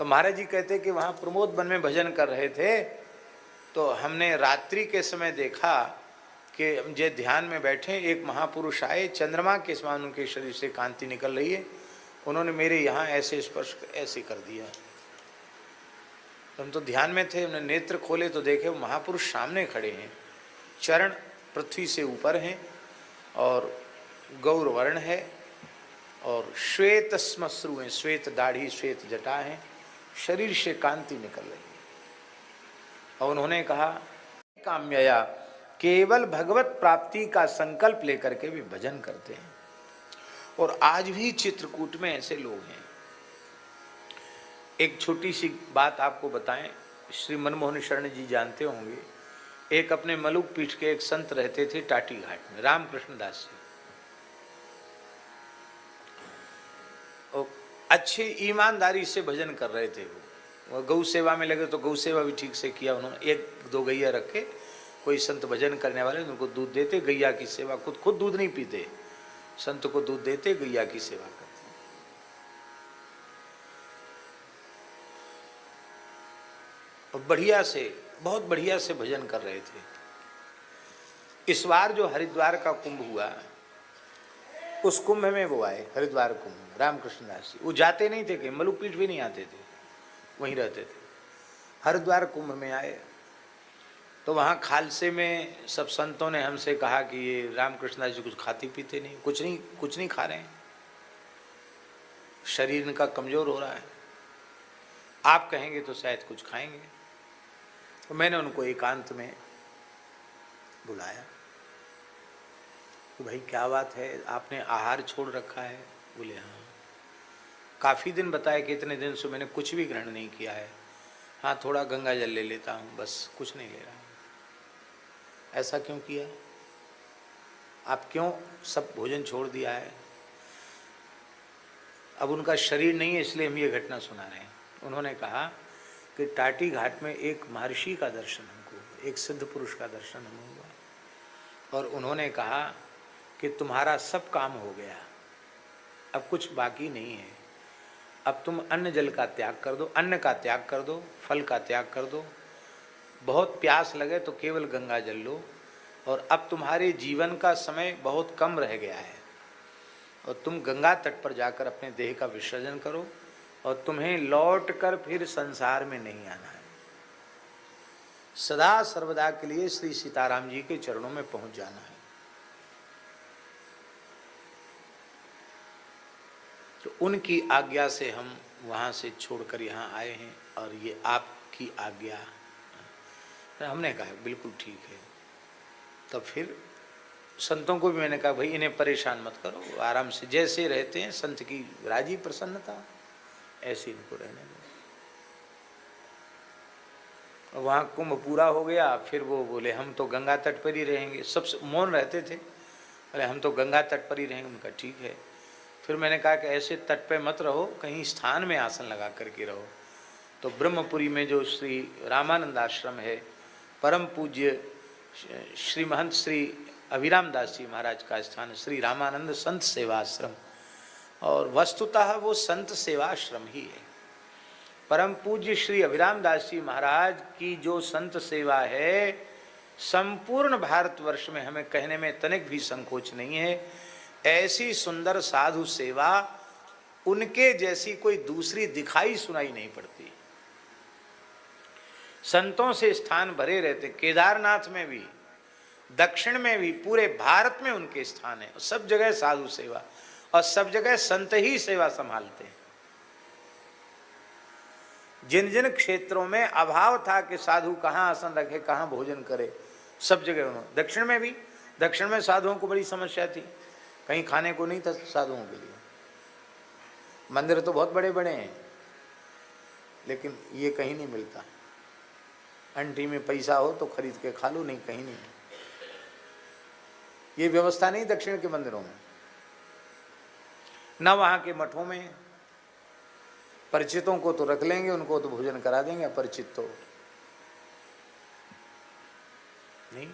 तो महाराज जी कहते कि वहाँ प्रमोद वन में भजन कर रहे थे, तो हमने रात्रि के समय देखा कि हम जे ध्यान में बैठे, एक महापुरुष आए, चंद्रमा के समान उनके शरीर से कांति निकल रही है, उन्होंने मेरे यहाँ ऐसे स्पर्श ऐसे कर दिया। हम तो ध्यान में थे, हमने नेत्र खोले तो देखे वो महापुरुष सामने खड़े हैं, चरण पृथ्वी से ऊपर हैं और गौर वर्ण है और श्वेत श्मश्रु हैं, श्वेत दाढ़ी श्वेत जटा है, शरीर से कांति निकल रही है। और उन्होंने कहा काम्यया, केवल भगवत प्राप्ति का संकल्प लेकर के भी भजन करते हैं। और आज भी चित्रकूट में ऐसे लोग हैं। एक छोटी सी बात आपको बताएं, श्री मनमोहन शरण जी जानते होंगे, एक अपने मलुक पीठ के एक संत रहते थे टाटी घाट में, रामकृष्ण दास जी। अच्छे ईमानदारी से भजन कर रहे थे वो गौ सेवा में लगे तो गौ सेवा भी ठीक से किया उन्होंने, एक दो गैया रखे, कोई संत भजन करने वाले उनको दूध देते, गैया की सेवा, खुद दूध नहीं पीते, संत को दूध देते, गैया की सेवा करते। और बढ़िया से, बहुत बढ़िया से भजन कर रहे थे। इस बार जो हरिद्वार का कुंभ हुआ, उस कुंभ में वो आए, हरिद्वार कुंभ, रामकृष्ण दास जी। वो जाते नहीं थे, कहीं मलुक पीठ भी नहीं आते थे, वहीं रहते थे। हरिद्वार कुंभ में आए तो वहाँ खालसे में सब संतों ने हमसे कहा कि ये रामकृष्ण दास जी कुछ खाते पीते नहीं, कुछ नहीं खा रहे हैं, शरीर इनका कमजोर हो रहा है, आप कहेंगे तो शायद कुछ खाएंगे। तो मैंने उनको एकांत में बुलाया, तो भाई क्या बात है, आपने आहार छोड़ रखा है? बोले हाँ। काफ़ी दिन बताए कि इतने दिन से मैंने कुछ भी ग्रहण नहीं किया है, हाँ थोड़ा गंगा जल ले लेता हूँ, बस कुछ नहीं ले रहा हूँ। ऐसा क्यों किया? आप क्यों सब भोजन छोड़ दिया है? अब उनका शरीर नहीं है इसलिए हम ये घटना सुना रहे हैं। उन्होंने कहा कि टाटी घाट में एक महर्षि का दर्शन हमको हुआ, एक सिद्ध पुरुष का दर्शन हमको हुआ, और उन्होंने कहा कि तुम्हारा सब काम हो गया, अब कुछ बाकी नहीं है, अब तुम अन्न जल का त्याग कर दो, अन्न का त्याग कर दो, फल का त्याग कर दो, बहुत प्यास लगे तो केवल गंगा जल लो, और अब तुम्हारे जीवन का समय बहुत कम रह गया है और तुम गंगा तट पर जाकर अपने देह का विसर्जन करो और तुम्हें लौट कर फिर संसार में नहीं आना है, सदा सर्वदा के लिए श्री सीताराम जी के चरणों में पहुंच जाना है। तो उनकी आज्ञा से हम वहाँ से छोड़कर यहाँ आए हैं और ये आपकी आज्ञा। हमने कहा बिल्कुल ठीक है। तब फिर संतों को भी मैंने कहा भाई इन्हें परेशान मत करो, आराम से जैसे रहते हैं, संत की राजी प्रसन्नता ऐसे इनको रहने दो। वहाँ कुंभ पूरा हो गया, फिर वो बोले हम तो गंगा तट पर ही रहेंगे, सब मौन रहते थे, बोले हम तो गंगा तट पर ही रहेंगे। उनका ठीक है। फिर मैंने कहा कि ऐसे तट पे मत रहो, कहीं स्थान में आसन लगा करके रहो। तो ब्रह्मपुरी में जो श्री रामानंद आश्रम है, परम पूज्य श्री महंत श्री अभिराम दास जी महाराज का स्थान, श्री रामानंद संत सेवाश्रम, और वस्तुतः वो संत सेवाश्रम ही है। परम पूज्य श्री अभिराम दास जी महाराज की जो संत सेवा है, संपूर्ण भारतवर्ष में हमें कहने में तनिक भी संकोच नहीं है, ऐसी सुंदर साधु सेवा उनके जैसी कोई दूसरी दिखाई सुनाई नहीं पड़ती। संतों से स्थान भरे रहते, केदारनाथ में भी, दक्षिण में भी, पूरे भारत में उनके स्थान है, सब जगह साधु सेवा और सब जगह संत ही सेवा संभालते हैं। जिन जिन क्षेत्रों में अभाव था कि साधु कहाँ आसन रखे, कहाँ भोजन करे, सब जगह उन्होंने, दक्षिण में भी, दक्षिण में साधुओं को बड़ी समस्या थी, कहीं खाने को नहीं था साधुओं के लिए। मंदिर तो बहुत बड़े बड़े हैं लेकिन ये कहीं नहीं मिलता, अंटी में पैसा हो तो खरीद के खा लो, नहीं कहीं नहीं। ये व्यवस्था नहीं दक्षिण के मंदिरों में, न वहाँ के मठों में। परिचितों को तो रख लेंगे, उनको तो भोजन करा देंगे, अपरिचित तो नहीं।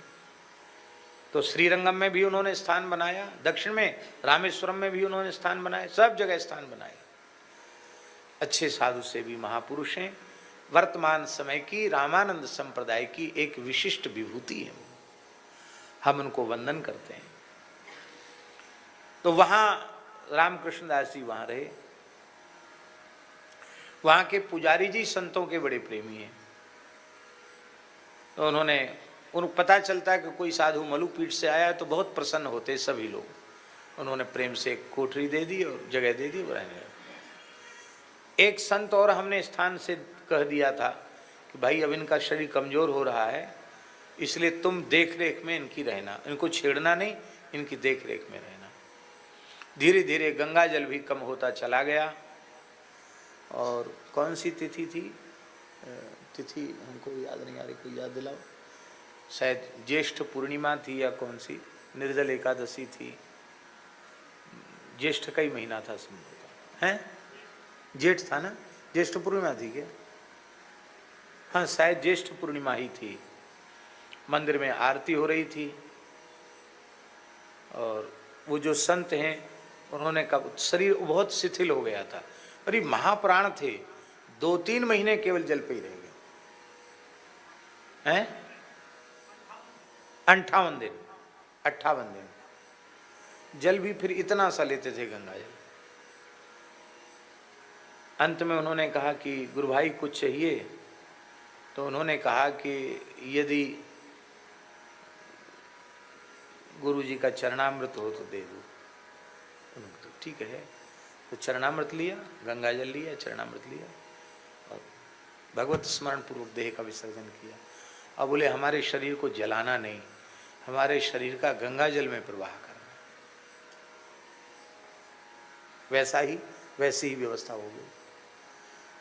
तो श्रीरंगम में भी उन्होंने स्थान बनाया, दक्षिण में रामेश्वरम में भी उन्होंने स्थान बनाए, सब जगह स्थान बनाए। अच्छे साधु से भी महापुरुष हैं। वर्तमान समय की रामानंद संप्रदाय की एक विशिष्ट विभूति है, हम उनको वंदन करते हैं। तो वहाँ रामकृष्ण दास जी वहाँ रहे। वहाँ के पुजारी जी संतों के बड़े प्रेमी हैं। तो उनको पता चलता है कि कोई साधु मलुपीठ से आया है तो बहुत प्रसन्न होते सभी लोग। उन्होंने प्रेम से एक कोठरी दे दी और जगह दे दी, वो रहने लगे। एक संत और हमने स्थान से कह दिया था कि भाई अब इनका शरीर कमजोर हो रहा है, इसलिए तुम देख रेख में इनकी रहना, इनको छेड़ना नहीं, इनकी देख रेख में रहना। धीरे धीरे गंगा जल भी कम होता चला गया। और कौन सी तिथि थी, तिथि हमको याद नहीं आ रही, कोई याद दिलाओ। शायद ज्येष्ठ पूर्णिमा थी या कौन सी निर्जल एकादशी थी, ज्येष्ठ का ही महीना था संभवतः, हैं जेठ था ना, ज्येष्ठ पूर्णिमा थी क्या? हाँ शायद ज्येष्ठ पूर्णिमा ही थी। मंदिर में आरती हो रही थी और वो जो संत हैं उन्होंने कहा, शरीर बहुत शिथिल हो गया था, अरे महाप्राण थे, 2-3 महीने केवल जल पे ही रह गए हैं, 58 दिन जल भी फिर इतना सा लेते थे गंगा जल। अंत में उन्होंने कहा कि गुरु भाई कुछ चाहिए, तो उन्होंने कहा कि यदि गुरु जी का चरणामृत हो तो दे दो। उन्होंने तो ठीक है, तो चरणामृत लिया, गंगा जल लिया, चरणामृत लिया और भगवत स्मरण पूर्वक देह का विसर्जन किया। अब बोले हमारे शरीर को जलाना नहीं, हमारे शरीर का गंगा जल में प्रवाह करना। वैसी ही व्यवस्था हो गई।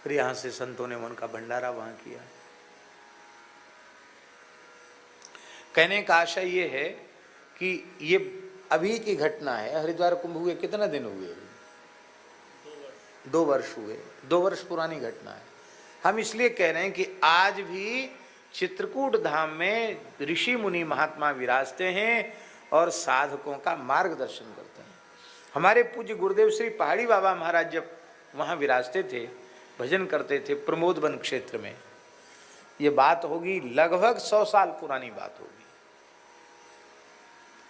फिर यहाँ से संतों ने उनका भंडारा वहाँ किया। कहने का आशय ये है कि ये अभी की घटना है। हरिद्वार कुंभ हुए कितना दिन हुए? 2 वर्ष हुए। 2 वर्ष पुरानी घटना है। हम इसलिए कह रहे हैं कि आज भी चित्रकूट धाम में ऋषि मुनि महात्मा विराजते हैं और साधकों का मार्गदर्शन करते हैं। हमारे पूज्य गुरुदेव श्री पहाड़ी बाबा महाराज जब वहाँ विराजते थे, भजन करते थे प्रमोद वन क्षेत्र में, ये बात होगी लगभग 100 साल पुरानी बात होगी।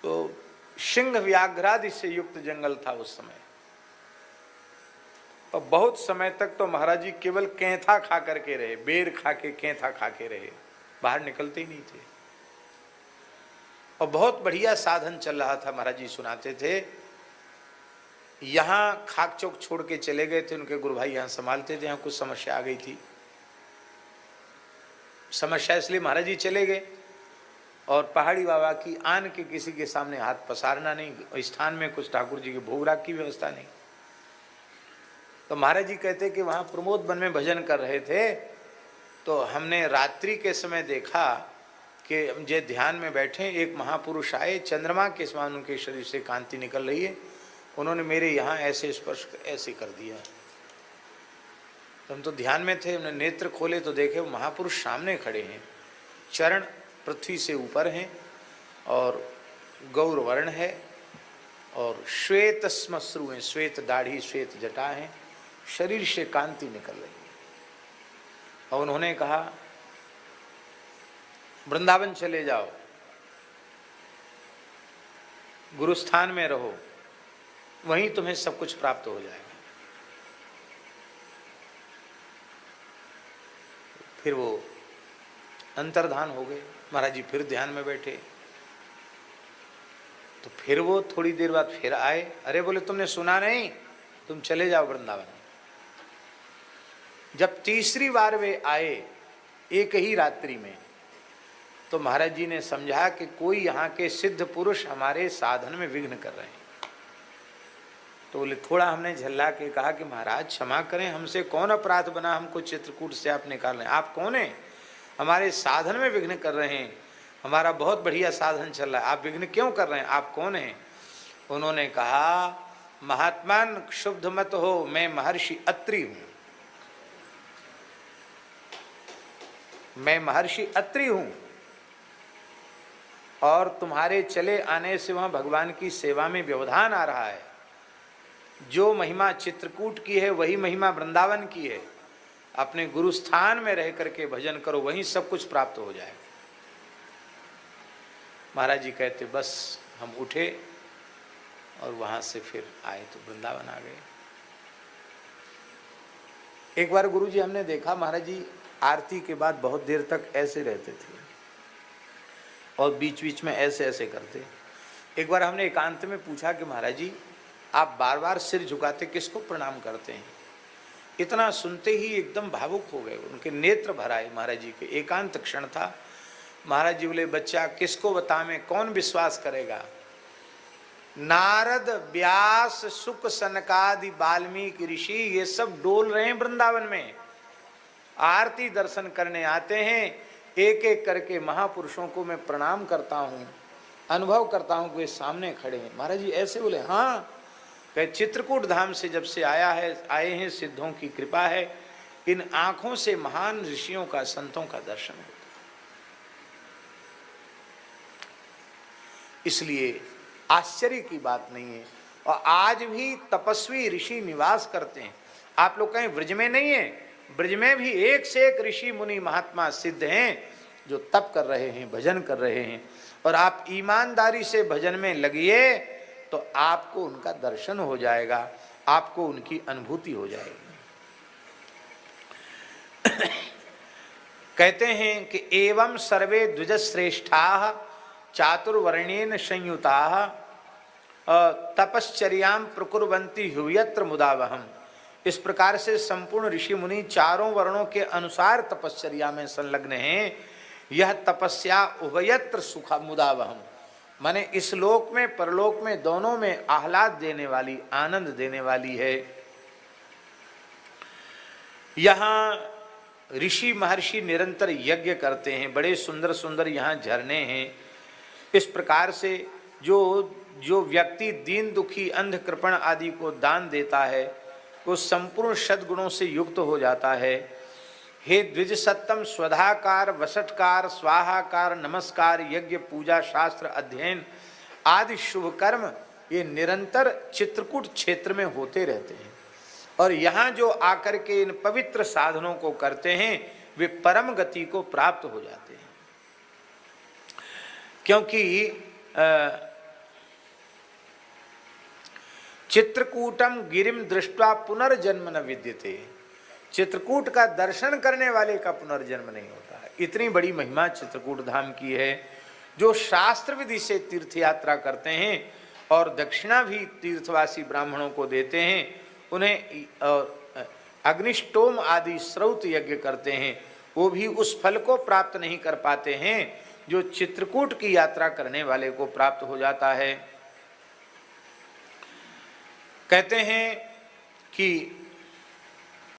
तो सिंह व्याघ्रादि से युक्त जंगल था उस समय, और बहुत समय तक तो महाराज जी केवल केंथा खा करके रहे, बेर खा के केंथा खा के रहे, बाहर निकलते ही नहीं थे। और बहुत बढ़िया साधन चल रहा था। महाराज जी सुनाते थे, यहाँ खाक चौक छोड़ के चले गए थे, उनके गुरु भाई यहाँ संभालते थे। यहाँ कुछ समस्या आ गई थी, समस्या इसलिए महाराज जी चले गए। और पहाड़ी बाबा की आन के किसी के सामने हाथ पसारना नहीं, स्थान में कुछ ठाकुर जी के भोग राग की व्यवस्था नहीं। तो महाराज जी कहते कि वहाँ प्रमोद वन में भजन कर रहे थे, तो हमने रात्रि के समय देखा कि हम जे ध्यान में बैठे, एक महापुरुष आए, चंद्रमा के समान उनके शरीर से कांति निकल रही है। उन्होंने मेरे यहाँ ऐसे स्पर्श ऐसे कर दिया। तो हम तो ध्यान में थे, हमने नेत्र खोले तो देखे वो महापुरुष सामने खड़े हैं, चरण पृथ्वी से ऊपर हैं और गौर वर्ण है और श्वेत श्मश्रु हैं, श्वेत दाढ़ी, श्वेत जटा है, शरीर से कांति निकल रही है। और उन्होंने कहा वृंदावन चले जाओ, गुरुस्थान में रहो, वहीं तुम्हें सब कुछ प्राप्त हो जाएगा। फिर वो अंतर्धान हो गए। महाराज जी फिर ध्यान में बैठे, तो फिर वो थोड़ी देर बाद फिर आए। अरे बोले तुमने सुना नहीं, तुम चले जाओ वृंदावन। जब तीसरी बार वे आए एक ही रात्रि में, तो महाराज जी ने समझा कि कोई यहाँ के सिद्ध पुरुष हमारे साधन में विघ्न कर रहे हैं। तो बोले, थोड़ा हमने झल्ला के कहा कि महाराज क्षमा करें, हमसे कौन अपराध बना, हमको चित्रकूट से आप निकाल रहे हैं, आप कौन हैं, हमारे साधन में विघ्न कर रहे हैं, हमारा बहुत बढ़िया साधन चल रहा है, आप विघ्न क्यों कर रहे हैं, आप कौन हैं? उन्होंने कहा, महात्मान शुद्ध मत हो, मैं महर्षि अत्रि हूं, मैं महर्षि अत्रि हूं, और तुम्हारे चले आने से वहां भगवान की सेवा में व्यवधान आ रहा है, जो महिमा चित्रकूट की है वही महिमा वृंदावन की है। अपने गुरु स्थान में रह करके भजन करो, वहीं सब कुछ प्राप्त हो जाए। महाराज जी कहते बस हम उठे और वहां से फिर आए तो वृंदावन आ गए। एक बार गुरु जी हमने देखा, महाराज जी आरती के बाद बहुत देर तक ऐसे रहते थे और बीच बीच में ऐसे ऐसे करते। एक बार हमने एकांत में पूछा कि महाराज जी आप बार बार सिर झुकाते किसको प्रणाम करते हैं? इतना सुनते ही एकदम भावुक हो गए, उनके नेत्र भर आए महाराज जी के। एकांत क्षण था। महाराज जी बोले बच्चा किसको बतावें, कौन विश्वास करेगा? नारद, व्यास, शुक, सनकादि, वाल्मीकि ऋषि ये सब डोल रहे हैं वृंदावन में, आरती दर्शन करने आते हैं। एक एक करके महापुरुषों को मैं प्रणाम करता हूँ, अनुभव करता हूँ कि वे सामने खड़े हैं। महाराज जी ऐसे बोले हाँ, कहे चित्रकूट धाम से जब से आए हैं सिद्धों की कृपा है, इन आंखों से महान ऋषियों का, संतों का दर्शन होता। इसलिए आश्चर्य की बात नहीं है। और आज भी तपस्वी ऋषि निवास करते हैं। आप लोग कहें ब्रज में नहीं है, ब्रज में भी एक से एक ऋषि मुनि महात्मा सिद्ध हैं जो तप कर रहे हैं, भजन कर रहे हैं। और आप ईमानदारी से भजन में लगिए तो आपको उनका दर्शन हो जाएगा, आपको उनकी अनुभूति हो जाएगी। कहते हैं कि एवं सर्वे द्विजश्रेष्ठा चातुर्वर्णेन संयुता तपश्चर्यां प्रकुर्वन्ति हुयत्र मुदावहम। इस प्रकार से संपूर्ण ऋषि मुनि चारों वर्णों के अनुसार तपश्चर्या में संलग्न हैं। यह तपस्या उभयत्र सुख मुदावहम, माने इस लोक में परलोक में दोनों में आह्लाद देने वाली, आनंद देने वाली है। यहाँ ऋषि महर्षि निरंतर यज्ञ करते हैं, बड़े सुंदर सुंदर यहाँ झरने हैं। इस प्रकार से जो व्यक्ति दीन दुखी अंध कृपण आदि को दान देता है वो संपूर्ण सद्गुणों से युक्त हो जाता है। हे द्विज सत्तम स्वधाकार, वसटकार, स्वाहाकार, नमस्कार, यज्ञ, पूजा, शास्त्र अध्ययन आदि शुभ कर्म ये निरंतर चित्रकूट क्षेत्र में होते रहते हैं। और यहाँ जो आकर के इन पवित्र साधनों को करते हैं वे परम गति को प्राप्त हो जाते हैं। क्योंकि चित्रकूटम गिरिम दृष्ट्वा पुनर्जन्म न विद्यते, चित्रकूट का दर्शन करने वाले का पुनर्जन्म नहीं होता है। इतनी बड़ी महिमा चित्रकूट धाम की है। जो शास्त्र विधि से तीर्थ यात्रा करते हैं और दक्षिणा भी तीर्थवासी ब्राह्मणों को देते हैं, उन्हें अग्निष्टोम आदि श्रौत यज्ञ करते हैं, वो भी उस फल को प्राप्त नहीं कर पाते हैं जो चित्रकूट की यात्रा करने वाले को प्राप्त हो जाता है। कहते हैं कि